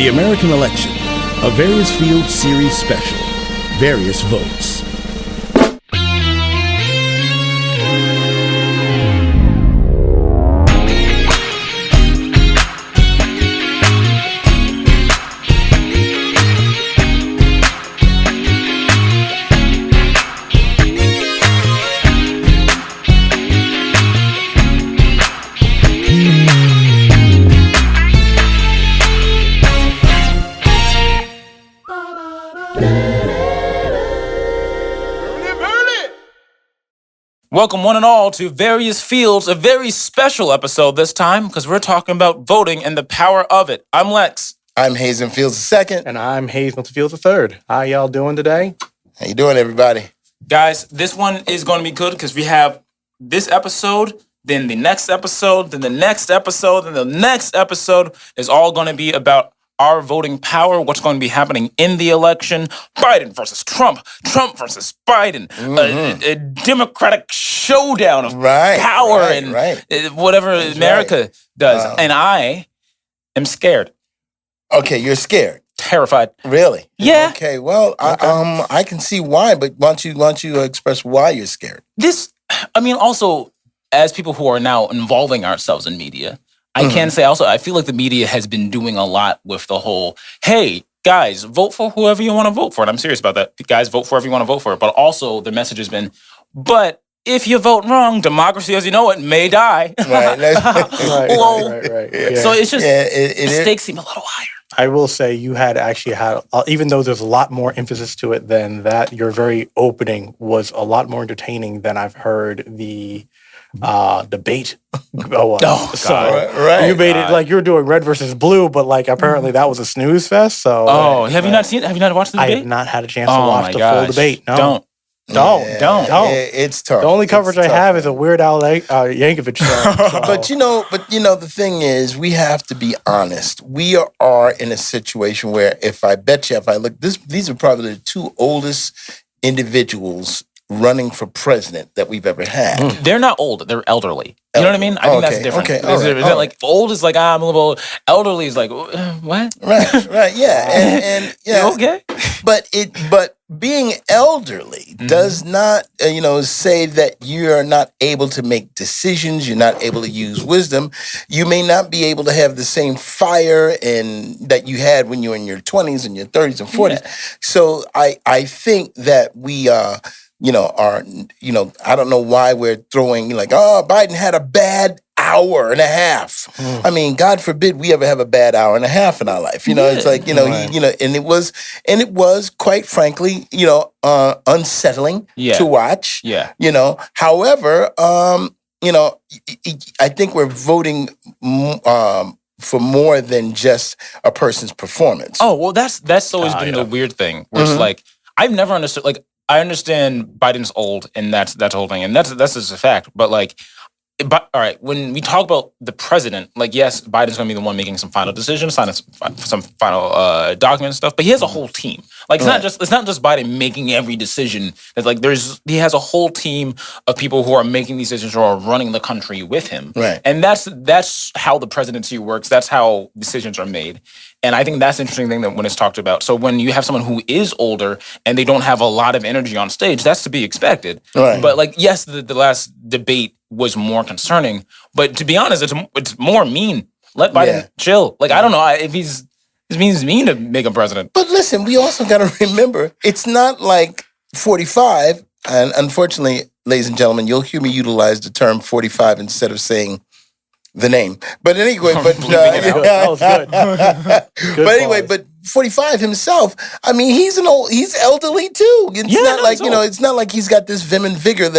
The American election, a Various Fields series special, Various Votes. Welcome one and all to Various Fields, a very special episode this time because we're talking about voting and the power of it. I'm Lex. I'm Hazen Fields II. And I'm Hayes Milton Fields III. How y'all doing today? How you doing, everybody? Guys, this one is going to be good because we have this episode, then the next episode, then the next episode, then the next episode is all going to be about our voting power, what's going to be happening in the election, Biden versus Trump, Trump versus Biden, a Democratic showdown of power and whatever That's America does. And I am scared. Okay, you're scared. Terrified. Really? Yeah. Okay, well, I can see why, but why don't you express why you're scared? Also, as people who are now involving ourselves in media, I can say also, I feel like the media has been doing a lot with the whole, hey, guys, vote for whoever you want to vote for. And I'm serious about that. Guys, vote for whoever you want to vote for. But also, the message has been, but if you vote wrong, democracy as you know it may die. Right. Right. Yeah. So it's just, the stakes seem a little higher. I will say you had, even though there's a lot more emphasis to it than that, your very opening was a lot more entertaining than I've heard the debate go on. Oh, so right. You made it like you were doing red versus blue, but like apparently that was a snooze fest. So have you not seen it? Have you not watched the debate? I have not had a chance to watch the full debate. No. Don't. It's tough. The only coverage I have is a Weird Al Yankovic song. So. But you know, the thing is, we have to be honest. We are in a situation where if I look, these are probably the two oldest individuals running for president that we've ever had. They're not old. They're elderly. You know what I mean? I think that's different. Okay, is it like old is like, I'm a little old. Elderly is like, what? Right, yeah. And yeah. You okay? But being elderly does not, say that you're not able to make decisions, you're not able to use wisdom. You may not be able to have the same fire and that you had when you were in your 20s and your 30s and 40s. Yeah. So I think that we I don't know why we're throwing Biden had a bad hour and a half. I mean, God forbid we ever have a bad hour and a half in our life. It's like, and it was quite frankly, unsettling to watch. Yeah. However, I think we're voting for more than just a person's performance. Oh, well, that's always been the weird thing where it's like, I've never understood, I understand Biden's old and that's the whole thing. And that's just a fact. But all right, when we talk about the president, yes, Biden's going to be the one making some final decisions, signing some final documents and stuff, but he has a whole team. It's not just Biden making every decision. He has a whole team of people who are making these decisions or are running the country with him. Right. And that's how the presidency works. That's how decisions are made. And I think that's an interesting thing that when it's talked about. So when you have someone who is older and they don't have a lot of energy on stage, that's to be expected. Right. But yes, the last debate was more concerning. But to be honest, it's more mean. Let Biden chill. I don't know if he's mean to make him president. But listen, we also got to remember, it's not like 45. And unfortunately, ladies and gentlemen, you'll hear me utilize the term 45 instead of saying the name. But anyway, that was good. But anyway, but 45 himself, I mean, he's elderly too. It's not like he's got this vim and vigor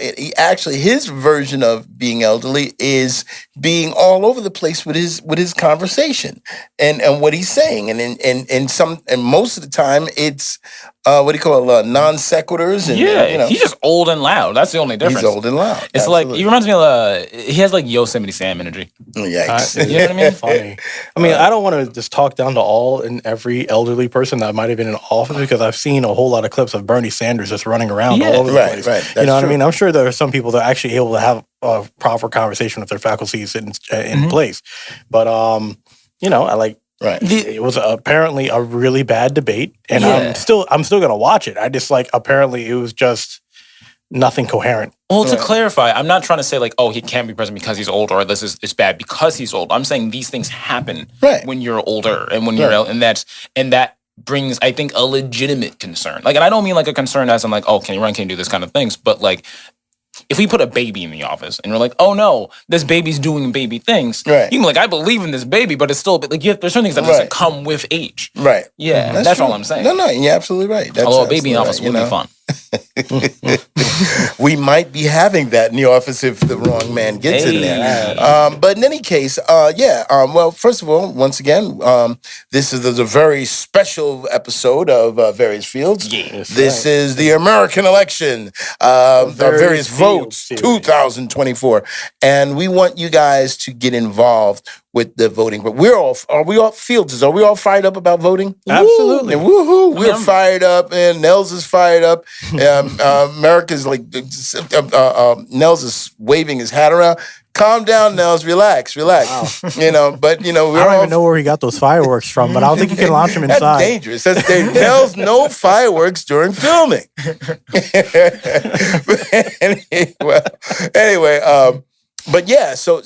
he actually, his version of being elderly is being all over the place with his conversation and what he's saying. And most of the time it's non sequiturs and he's just old and loud. That's the only difference. He's old and loud. It's Absolutely. he reminds me of he has Yosemite Sam energy. Yikes. You know what I mean? Funny. I mean, I don't want to just talk down to all and every elderly person that might have been in office because I've seen a whole lot of clips of Bernie Sanders just running around all over the place. Right. That's what I mean? I'm sure there are some people that are actually able to have a proper conversation with their faculties in place. But I like. Right. It was apparently a really bad debate, and Yeah. I'm still gonna watch it. I just like apparently it was just nothing coherent. Well, to clarify, I'm not trying to say like, oh, he can't be president because he's old, or this is it's bad because he's old. I'm saying these things happen when you're older and when you're and that brings, I think, a legitimate concern. Like, and I don't mean like a concern as in like, oh, can you run, can you do this kind of things, but like, if we put a baby in the office and you're like, oh no, this baby's doing baby things, you can be like, I believe in this baby, but it's still like there's certain things that doesn't come with age. Right. Yeah, that's all I'm saying. No, you're absolutely right. That's although a baby in the office would be fun. We might be having that in the office if the wrong man gets in there. But in any case, well, first of all, once again, this is a very special episode of Various Fields. Yes, this is the American election, Various Votes 2024. And we want you guys to get involved with the voting. But are we all fired up about voting? Absolutely. And woohoo! We're fired up, and Nels is fired up. America's like, Nels is waving his hat around. Calm down, Nels. Relax. Wow. But we're I don't even know where he got those fireworks from, but I don't think you can launch them inside. That's dangerous. Nels, no fireworks during filming. Anyway, but yeah, so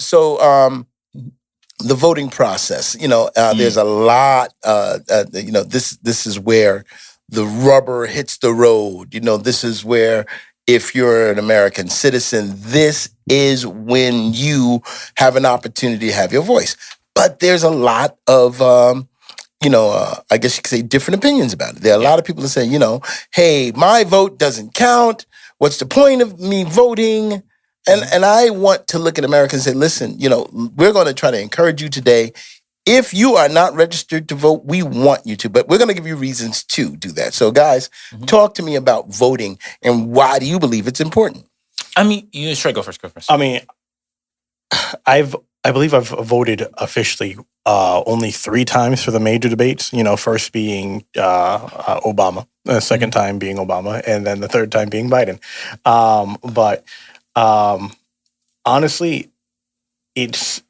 the voting process, there's a lot, this is where the rubber hits the road. This is where, if you're an American citizen, this is when you have an opportunity to have your voice. But there's a lot of, I guess you could say different opinions about it. There are a lot of people that say, hey, my vote doesn't count. What's the point of me voting? And I want to look at Americans and say, listen, we're going to try to encourage you today. If you are not registered to vote, we want you to, but we're going to give you reasons to do that. So, guys, talk to me about voting and why do you believe it's important? I mean, you should go first. I mean, I believe I've voted officially only 3 times for the major debates. First being Obama, the second time being Obama, and then the third time being Biden. But honestly, it's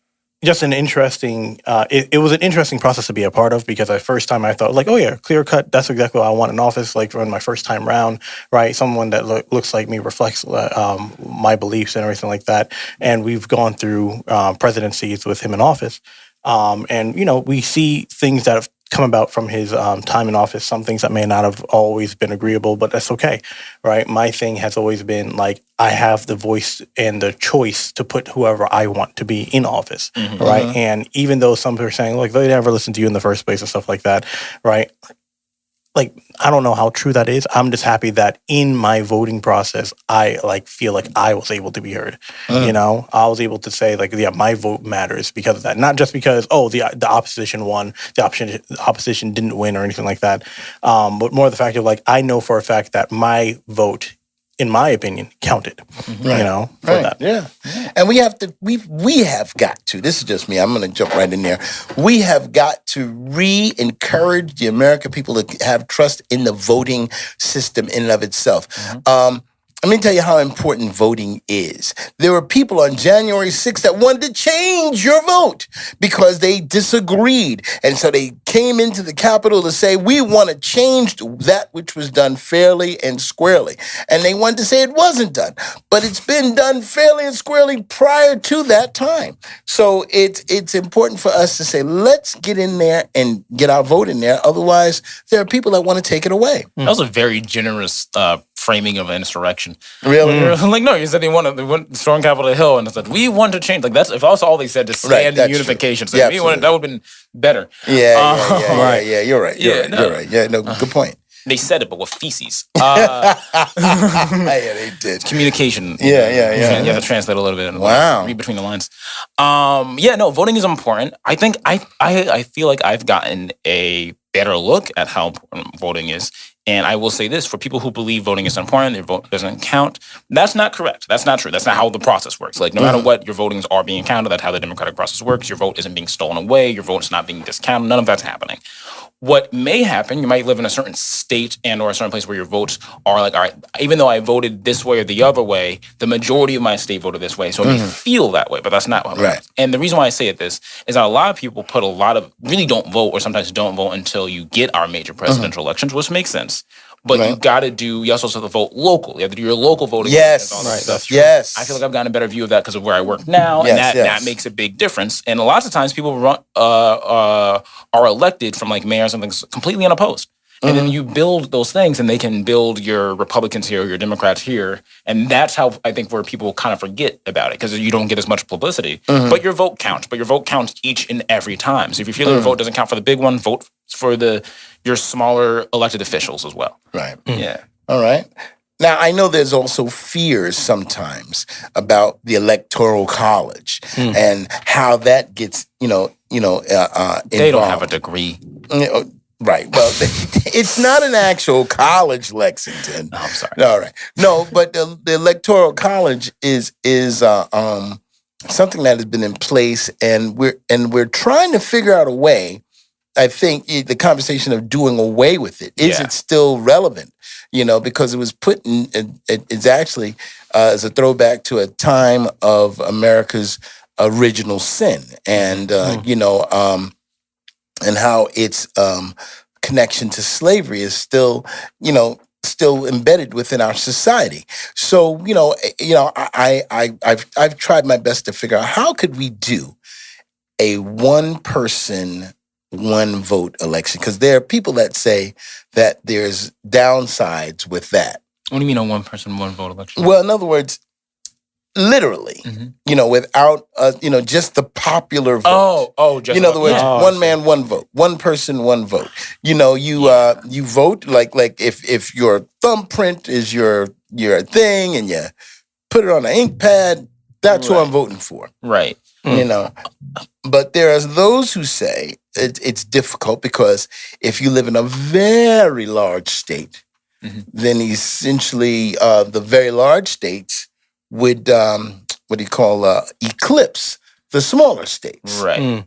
just an interesting, it was an interesting process to be a part of, because the first time I thought like, oh yeah, clear cut, that's exactly what I want in office, like for my first time round, right? Someone that looks like me, reflects my beliefs and everything like that. And we've gone through presidencies with him in office. And, we see things that have come about from his time in office, some things that may not have always been agreeable, but that's okay, right? My thing has always been like, I have the voice and the choice to put whoever I want to be in office, right? And even though some people are saying, like, they never listened to you in the first place and stuff like that, right? Like, I don't know how true that is. I'm just happy that in my voting process, I feel like I was able to be heard. I was able to say like, yeah, my vote matters because of that. Not just because, the opposition won, the opposition didn't win or anything like that. But more the fact of like, I know for a fact that my vote, in my opinion, counted, for that. Yeah. And we have got to, this is just me, I'm going to jump right in there. We have got to re-encourage the American people to have trust in the voting system in and of itself. Let me tell you how important voting is. There were people on January 6th that wanted to change your vote because they disagreed. And so they came into the Capitol to say, we want to change that which was done fairly and squarely. And they wanted to say it wasn't done. But it's been done fairly and squarely prior to that time. So it's important for us to say, let's get in there and get our vote in there. Otherwise, there are people that want to take it away. That was a very generous framing of an insurrection. Really? Like, no, you said they went storm Capitol Hill, and it's like, we want to change. Like, that's if that's all they said, to stand in unification. So that would have been better. Yeah. You're right. You're right. Yeah, no, good point. They said it, but with feces. Yeah, they did. Communication. Yeah. You have to translate a little bit. Wow. Read between the lines. Voting is important. I think I feel like I've gotten a better look at how important voting is. And I will say this, for people who believe voting is important, their vote doesn't count, that's not correct. That's not true. That's not how the process works. Like, no matter what, your votings are being counted. That's how the democratic process works. Your vote isn't being stolen away. Your vote is not being discounted. None of that's happening. what may happen, you might live in a certain state and or a certain place where your votes are like, all right, even though I voted this way or the other way, the majority of my state voted this way. So it may feel that way, but that's not what happens. And the reason why I say this is that a lot of people really don't vote or sometimes don't vote until you get our major presidential elections, which makes sense. But you also have to vote local. You have to do your local voting. Yes. All that stuff. Yes. I feel like I've gotten a better view of that because of where I work now. And that makes a big difference. And lots of times people are elected from like mayors and things completely unopposed. And then you build those things and they can build your Republicans here, your Democrats here. And that's how I think where people kind of forget about it because you don't get as much publicity. But your vote counts. But your vote counts each and every time. So if you feel your vote doesn't count for the big one, vote for your smaller elected officials as well. Right. Yeah. All right. Now, I know there's also fears sometimes about the Electoral College and how that gets, involved. They don't have a degree. Right. Well, it's not an actual college, Lexington. No, I'm sorry. All right. No, but the Electoral College is something that has been in place, and we're trying to figure out a way. I think the conversation of doing away with it, is it still relevant? Because it was put in, it's actually as a throwback to a time of America's original sin and, and how its connection to slavery is still embedded within our society. So, I've tried my best to figure out how could we do a one-person, one-vote election? Because there are people that say that there's downsides with that. What do you mean a one-person, one-vote election? Well, in other words, literally, without, just the popular vote. Just in other words, one man, one vote. One person, one vote. You vote like if your thumbprint is your thing and you put it on an ink pad, that's who I'm voting for. Right. But there are those who say it's difficult because if you live in a very large state, then essentially the very large states would eclipse the smaller states. Right.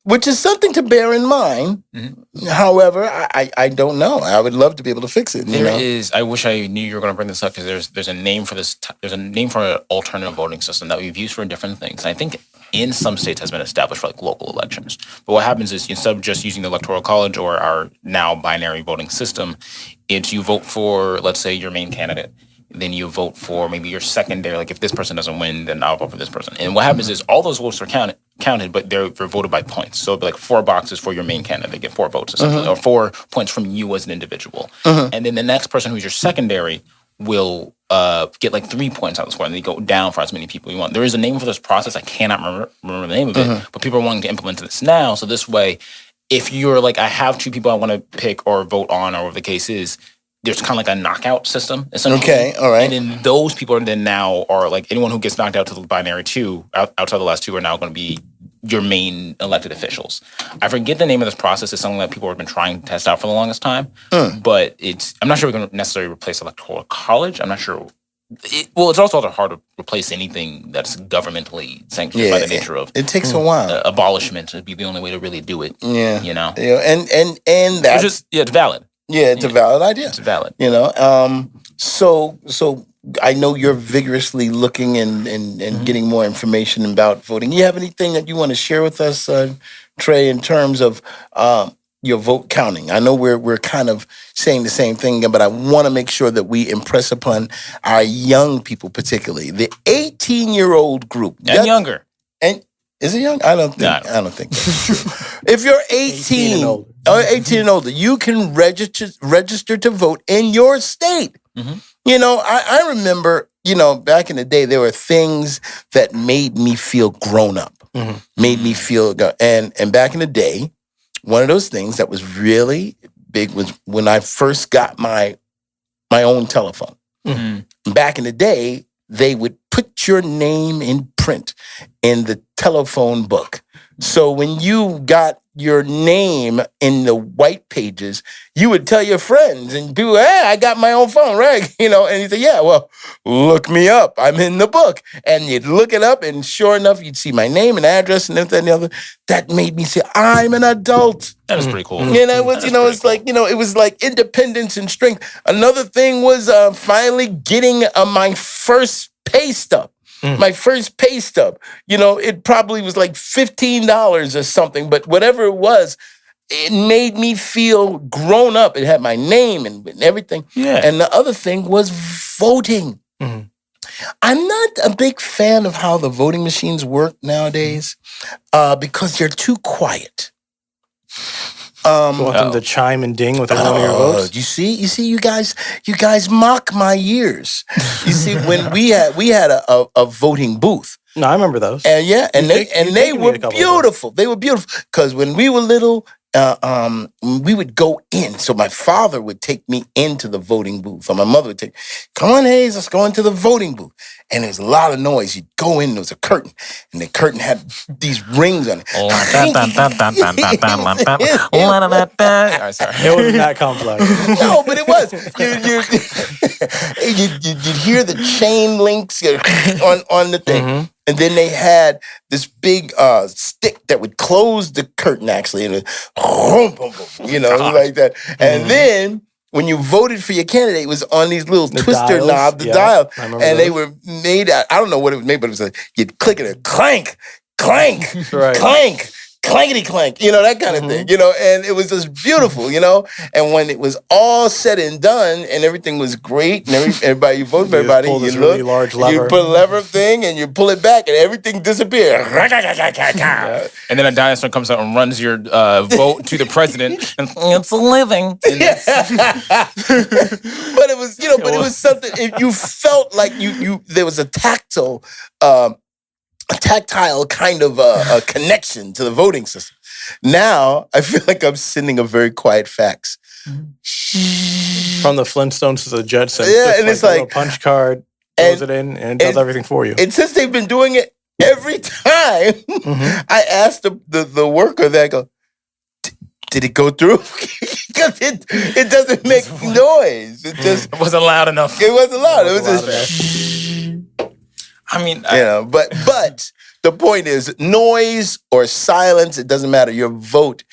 Which is something to bear in mind. However, I don't know. I would love to be able to fix it. There is. I wish I knew you were going to bring this up because there's a name for this. There's a name for an alternative voting system that we've used for different things. I think in some states has been established for like local elections. But what happens is instead of just using the Electoral College or our now binary voting system, it's you vote for, let's say, your main candidate. Then you vote for maybe your secondary. Like if this person doesn't win, then I'll vote for this person. And what happens is all those votes are counted, but they're voted by points. So it'd be like 4 boxes for your main candidate. They get 4 votes essentially, or 4 points from you as an individual. And then the next person who's your secondary will get like 3 points out of the score, and they go down for as many people you want. There is a name for this process. I cannot remember the name of it, but people are wanting to implement this now. So this way, if you're like, I have 2 people I want to pick or vote on, or whatever the case is, there's kind of like a knockout system, essentially. Okay, all right. And then those people are like anyone who gets knocked out to the binary 2, outside the last 2 are now going to be your main elected officials. I forget the name of this process. It's something that people have been trying to test out for the longest time. But I'm not sure we're going to necessarily replace Electoral College. I'm not sure. It's also hard to replace anything that's governmentally sanctioned by the nature of. It takes a while. Abolishment would be the only way to really do it. Yeah. And that's it's valid. Yeah, it's a valid idea. It's valid. So I know you're vigorously looking and getting more information about voting. You have anything that you want to share with us, Trey, in terms of your vote counting? I know we're kind of saying the same thing, but I want to make sure that we impress upon our young people, particularly the 18-year-old group And younger. And is it young? I don't think that's true. If you're 18 and older, you can register to vote in your state. I remember, back in the day, there were things that made me feel grown up, made me feel, and back in the day, one of those things that was really big was when I first got my own telephone. Back in the day, they would put your name in print in the telephone book. So when you got your name in the white pages, you would tell your friends and people, hey, I got my own phone, right? You know, and you say, yeah, well, look me up. I'm in the book. And you'd look it up, and sure enough, you'd see my name and address and everything and the other. That made me say, I'm an adult. That was pretty cool. You know, it was, it's like, it was like independence and strength. Another thing was finally getting my first pay stub. My first pay stub, it probably was like $15 or something, but whatever it was, it made me feel grown up. It had my name and everything. Yeah. And the other thing was voting. Mm-hmm. I'm not a big fan of how the voting machines work nowadays because they're too quiet. You want them to chime and ding with one of your votes? You see, you guys mock my years. You see, when we had a voting booth. No, I remember those. And they were beautiful. They were beautiful because when we were little, we would go in. So my father would take me into the voting booth, or my mother would take, come on, Hayes, let's go into the voting booth. And there was a lot of noise. You'd go in, there was a curtain, and the curtain had these rings on it. Sorry. It wasn't that complex. No, but it was. You'd hear the chain links on the thing. Mm-hmm. And then they had this big stick that would close the curtain, actually, and like that. And then when you voted for your candidate, it was on these little twister knobs, dial, and they were made out. I don't know what it was made, but it was like you'd click it and clank, clank, clank. Clankety clank, that kind of thing, and it was just beautiful, and when it was all said and done and everything was great and everybody, you vote for everybody, you look, really large lever. You put a lever thing and you pull it back and everything disappears. And then a dinosaur comes out and runs your vote to the president and it's a living. But it was, but it was something, you felt like there was a tactile kind of a connection to the voting system. Now, I feel like I'm sending a very quiet fax. From the Flintstones to the Jetsons. Yeah, and it's like a punch card, throws it in, and it does everything for you. And since they've been doing it every time, I asked the worker that, I go, did it go through? Because it doesn't make noise. It wasn't loud enough. It wasn't loud. It was just... I mean, but the point is, noise or silence, it doesn't matter. Your vote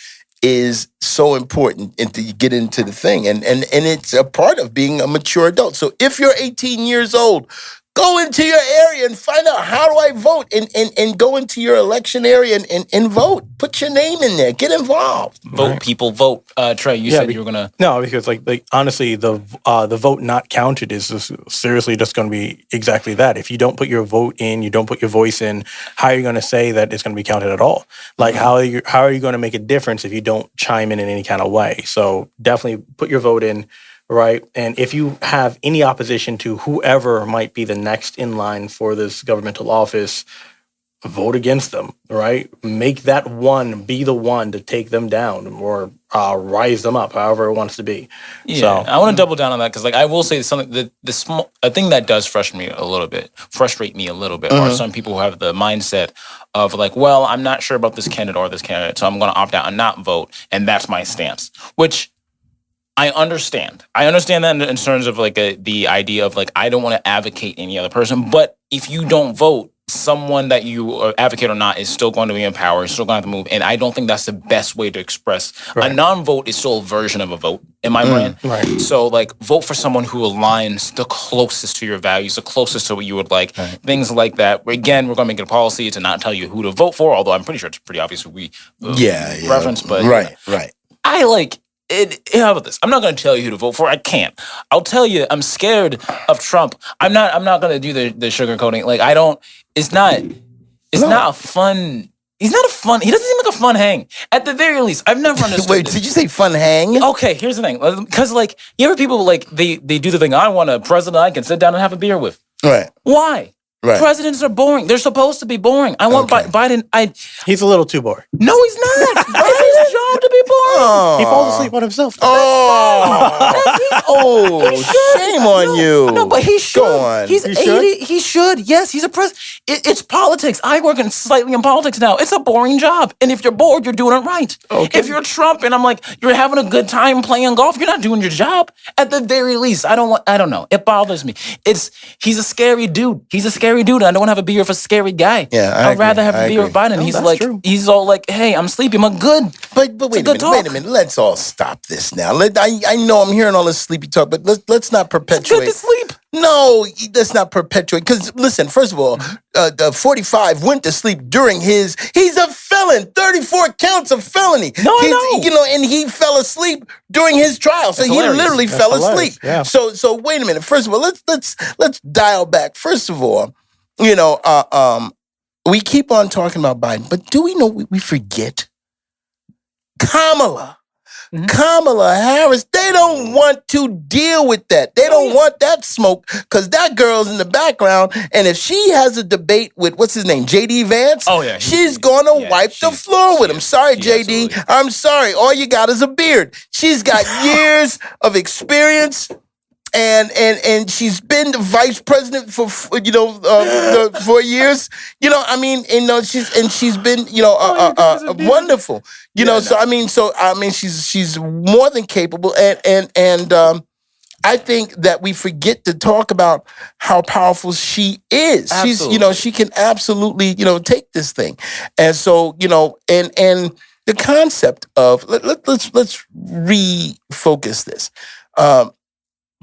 is so important to get into the thing, and it's a part of being a mature adult. So if you're 18 years old, go into your area and find out, how do I vote, and go into your election area and vote. Put your name in there. Get involved. Vote, people, vote. Trey, you said you were gonna. No, because like honestly, the vote not counted is seriously just going to be exactly that. If you don't put your vote in, you don't put your voice in, how are you going to say that it's going to be counted at all? Like how are you going to make a difference if you don't chime in any kind of way? So definitely put your vote in. Right. And if you have any opposition to whoever might be the next in line for this governmental office, vote against them. Right. Make that one be the one to take them down or rise them up, however it wants to be. Yeah. So, I want to double down on that because, like, I will say something. A thing that does frustrate me a little bit are some people who have the mindset of like, well, I'm not sure about this candidate or this candidate, so I'm going to opt out and not vote, and that's my stance. Which I understand. I understand that in terms of like the idea of like, I don't want to advocate any other person, but if you don't vote, someone that you advocate or not is still going to be in power, is still going to have to move, and I don't think that's the best way to express. Right. A non-vote is still a version of a vote in my brain. Right. So like, vote for someone who aligns the closest to your values, the closest to what you would like, things like that. Again, we're going to make it a policy to not tell you who to vote for, although I'm pretty sure it's pretty obvious who we reference. But right. I like. How about this? I'm not going to tell you who to vote for. I can't. I'll tell you, I'm scared of Trump. I'm not going to do the sugarcoating. Like, I don't. It's not a fun. He's not a fun. He doesn't seem like a fun hang. At the very least, I've never understood. Wait, did you say fun hang? Okay, here's the thing. Because like, you ever people like they do the thing. I want a president I can sit down and have a beer with. Right. Why? Right. Presidents are boring. They're supposed to be boring. I want Biden. He's a little too boring. No, he's not. his job to be boring. He falls asleep on himself. Shame on you. No, but he should. Go on. He's He 80. should? He should. Yes, he's a president. It's politics. I work slightly in politics now. It's a boring job. And if you're bored, you're doing it right. Okay. If you're Trump and I'm like, you're having a good time playing golf, you're not doing your job. At the very least, I don't know. It bothers me. He's a scary dude. He's a scary dude. I don't want to have a beer with a scary guy. Yeah, I'd rather have a beer with Biden. No, He's that's like, true. he's all like, hey, I'm sleepy. I'm good. But wait a minute. Let's all stop this now. I know I'm hearing all this sleepy talk, but let's not perpetuate. Good to sleep. No, let's not perpetuate. Because listen, first of all, the 45 went to sleep during he's a felon, 34 counts of felony. No, I know. And he fell asleep during his trial. So That's he hilarious. literally That's fell hilarious, asleep. yeah. So wait a minute. First of all, let's dial back. First of all, we keep on talking about Biden, but do we know we forget Kamala? Kamala Harris, they don't want to deal with that. They don't want that smoke because that girl's in the background. And if she has a debate with, what's his name, J.D. Vance, she's going to wipe the floor with him. Sorry, J.D. absolutely. I'm sorry. All you got is a beard. She's got years of experience. And she's been the vice president for 4 years. She's been wonderful. She's more than capable, and I think that we forget to talk about how powerful she is. Absolutely. She can absolutely take this thing, and so and the concept of let's refocus this.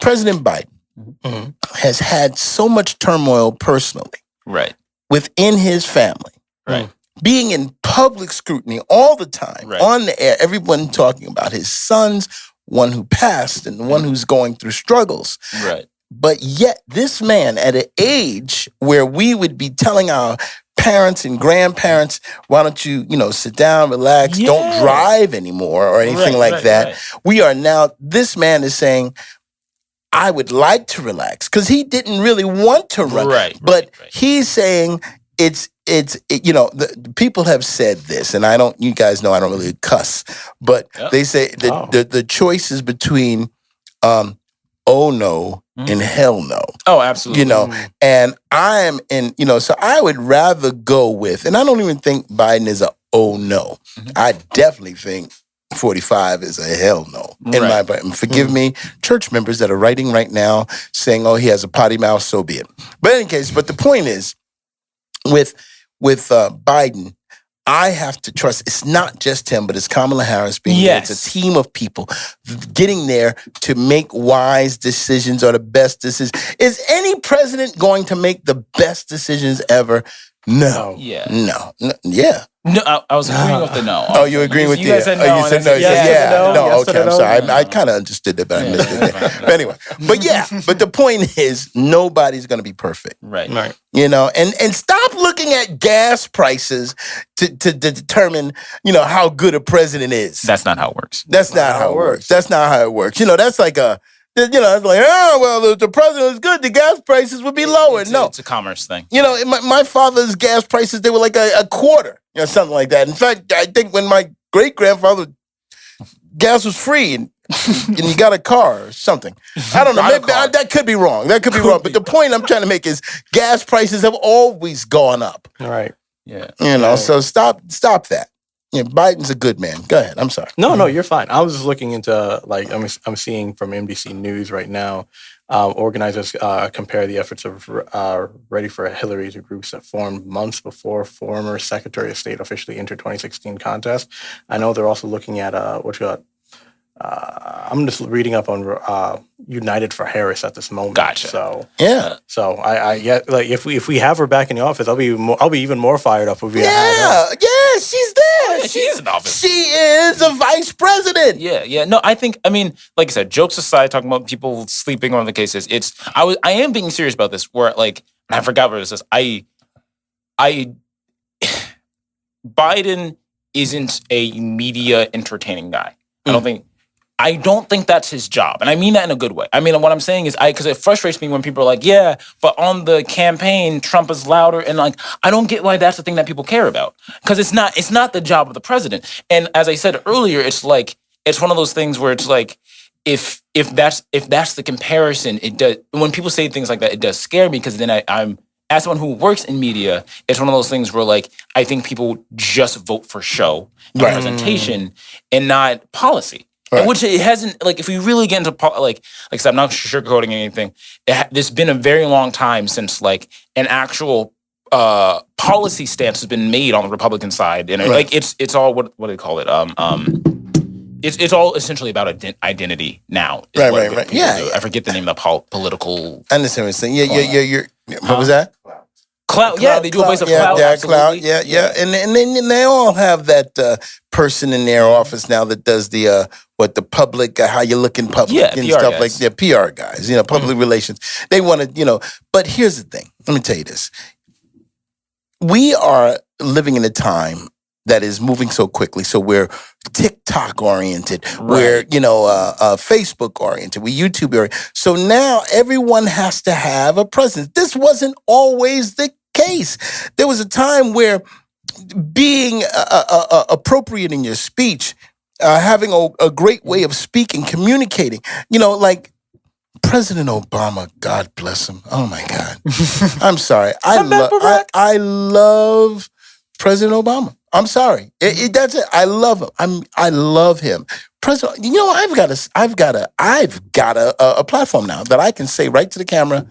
President Biden has had so much turmoil personally, Right. within his family, Right. being in public scrutiny all the time, Right. on the air, everyone talking about his sons, one who passed and the one who's going through struggles. Right. But yet, this man, at an age where we would be telling our parents and grandparents, why don't you, sit down, relax, don't Yeah. drive anymore or anything Right, like that. right. We are now, this man is saying, I would like to relax because he didn't really want to run. Right, But right. he's saying the people have said this, and you guys know I don't really cuss, but Yep. they say the choice is between oh no and hell no. Oh, absolutely. And I am so I would rather go with, and I don't even think Biden is a oh no. I definitely think 45 is a hell no. In my Right. opinion. Forgive me, church members that are writing right now saying, oh, he has a potty mouth, so be it. But in any case, but the point is, with Biden, I have to trust it's not just him, but it's Kamala Harris being there. Yes. It's a team of people getting there to make wise decisions or the best decisions. Is any president going to make the best decisions ever? No. Yeah. No. Yeah. No, I was agreeing with the no. Oh, you agree with you guys said no. you and said I no. You said yes, yeah. no. No, yes, okay, I'm no. sorry. I kind of understood it, but I missed it there. But anyway, but the point is, nobody's going to be perfect. Right. Right. And stop looking at gas prices to determine, how good a president is. That's not how it works. That's not how it works. That's not how it works. That's like it's like, oh, well, if the president was good, the gas prices would be lower. It's a commerce thing. My father's gas prices, they were like a quarter, something like that. In fact, I think when my great-grandfather, gas was free and you got a car or something. I don't know. Maybe, that could be wrong. That could be wrong. But the point I'm trying to make is gas prices have always gone up. All right. Yeah. So stop that. Biden's a good man. Go ahead. I'm sorry. No, you're fine. I was just looking into I'm seeing from NBC News right now. Organizers compare the efforts of Ready for Hillary to groups that formed months before former Secretary of State officially entered 2016 contest. I know they're also looking at I'm just reading up on United for Harris at this moment. Gotcha. So Yeah. So if we have her back in the office, I'll be even more fired up if we have her. Yeah, she's there. Yeah, she is in office. She is a vice president. Yeah. No, like I said, jokes aside, talking about people sleeping on the cases, I am being serious about this, where I forgot what it says. Biden isn't a media entertaining guy. I don't think I don't think that's his job. And I mean that in a good way. I mean, what I'm saying is because it frustrates me when people are like, yeah, but on the campaign, Trump is louder. And like, I don't get why that's the thing that people care about. Because it's not the job of the president. And as I said earlier, it's like, it's one of those things where it's like, if that's the comparison, it does, when people say things like that, it does scare me, because then I'm, as someone who works in media, it's one of those things where like, I think people just vote for show and representation and not policy. Right. Which it hasn't, like, if we really get into, like I said, I'm not sugarcoating anything. There's been a very long time since, like, an actual policy stance has been made on the Republican side. And, like, it's all, what do they call it? It's all essentially about identity now. Right. Yeah. I forget the name of the political. I understand what you're saying. Yeah. What was that? Clout, yeah, they do a base of clout. Yeah, clout, yeah. And then they all have that person in their office now that does the the public, how you look in public and PR stuff guys. like that. PR guys, public relations. They want to, But here's the thing. Let me tell you this. We are living in a time that is moving so quickly. So we're TikTok oriented. Right. We're, Facebook oriented. We're YouTube oriented. So now everyone has to have a presence. This wasn't always the case. There was a time where being appropriate in your speech, having a great way of speaking, communicating, like President Obama, God bless him. Oh my God. I'm sorry. I love President Obama. I'm sorry. That's it. I love him. I love him. President, I've got a platform now that I can say right to the camera,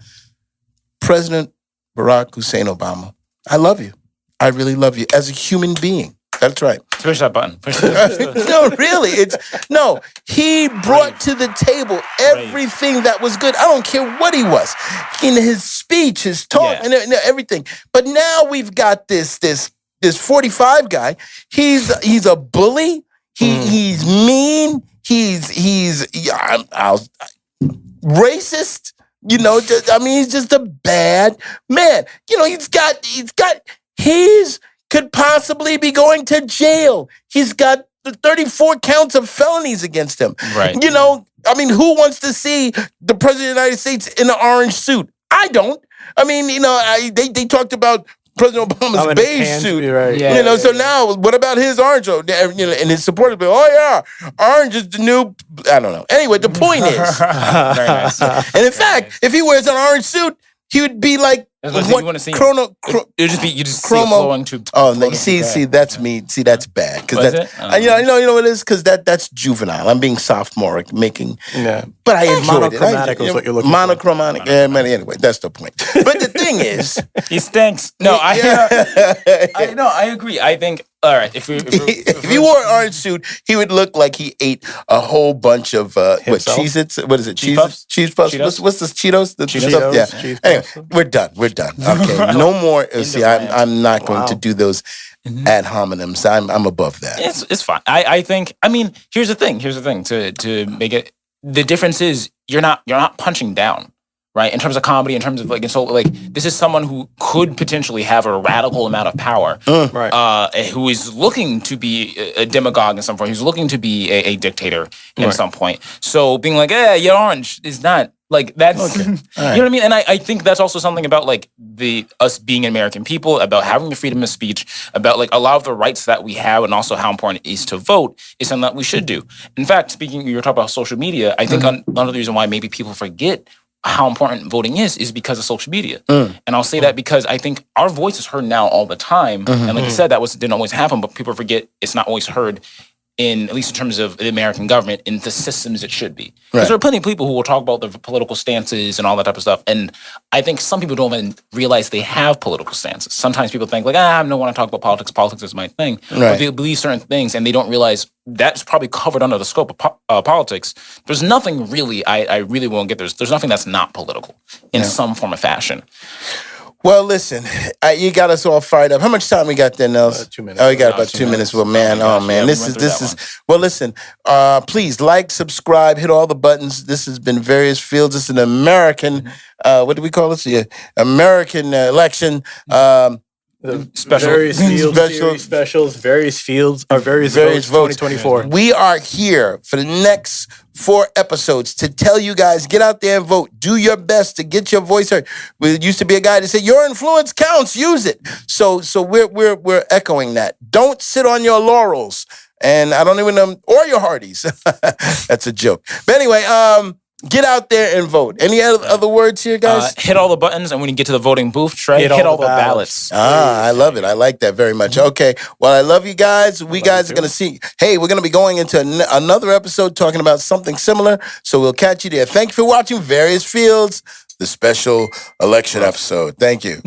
President Barack Hussein Obama, I love you. I really love you as a human being. That's right. Push that button. No, really. He brought to the table everything that was good. I don't care what he was. In his speech, his talk, and everything. But now we've got this 45 guy. He's a bully. He's mean. He's racist. He's just a bad man. He's could possibly be going to jail. He's got 34 counts of felonies against him. Right. Who wants to see the president of the United States in an orange suit? I don't. They talked about President Obama's beige suit. Right. Yeah, so now what about his orange? And his supporters be, orange is the new, I don't know. Anyway, the point is, very nice. And in fact, if he wears an orange suit, he would be like, you want to see it would just see it flowing to. Oh, no, see, that's me. See, that's bad because that's you know what it is, because that's juvenile. I'm being sophomoric, making. Yeah. But I enjoyed monochromatic it. is what you're looking monochromatic. for. Anyway, that's the point. But the thing is, he stinks. No, I agree. I think. All right, if he wore an orange suit, he would look like he ate a whole bunch of Cheez-Its. What is it? Cheese Puffs? Cheetos? What's the Cheetos? The Cheetos? Yeah. Cheese anyway, we're done. Okay, no more. See, I'm not going to do those ad hominems. I'm above that. It's fine. I think. Here's the thing. To make it, the difference is you're not punching down. Right, in terms of comedy, in terms of this is someone who could potentially have a radical amount of power, who is looking to be a demagogue in some point, who's looking to be a dictator in some point. So being like, you're orange is not like that's, okay. You know what I mean? And I think that's also something about us being American people, about having the freedom of speech, about a lot of the rights that we have, and also how important it is to vote is something that we should do. In fact, you were talking about social media. I think another reason why maybe people forget how important voting is because of social media. And I'll say that because I think our voice is heard now all the time. And like you said, didn't always happen, but people forget it's not always heard at least in terms of the American government, in the systems it should be. Because there are plenty of people who will talk about their political stances and all that type of stuff. And I think some people don't even realize they have political stances. Sometimes people think I don't want to talk about politics. Politics is my thing. But they believe certain things and they don't realize that's probably covered under the scope of politics. There's nothing really, I really won't get there's nothing that's not political in some form or fashion. Well, listen, you got us all fired up. How much time we got there, Nels? 2 minutes. Oh, we got about 2 minutes. Well, man, this is. Well, listen, please like, subscribe, hit all the buttons. This has been Various Fields. This is an American. What do we call this? Yeah, American election. The Special. various fields, Special. series specials, various fields, or various Various votes, votes. 2024. We are here for the next 4 episodes to tell you guys, get out there and vote. Do your best to get your voice heard. There used to be a guy that said, your influence counts, use it. So we're echoing that. Don't sit on your laurels. And I don't even know, or your Hardys. That's a joke. But anyway, get out there and vote. Any other words here, guys? Hit all the buttons, and when you get to the voting booth, Trey, hit all the ballots. I love it. I like that very much. Okay. Well, I love you guys. We guys are going to see. Hey, we're going to be going into another episode talking about something similar. So we'll catch you there. Thank you for watching Various Fields, the special election episode. Thank you.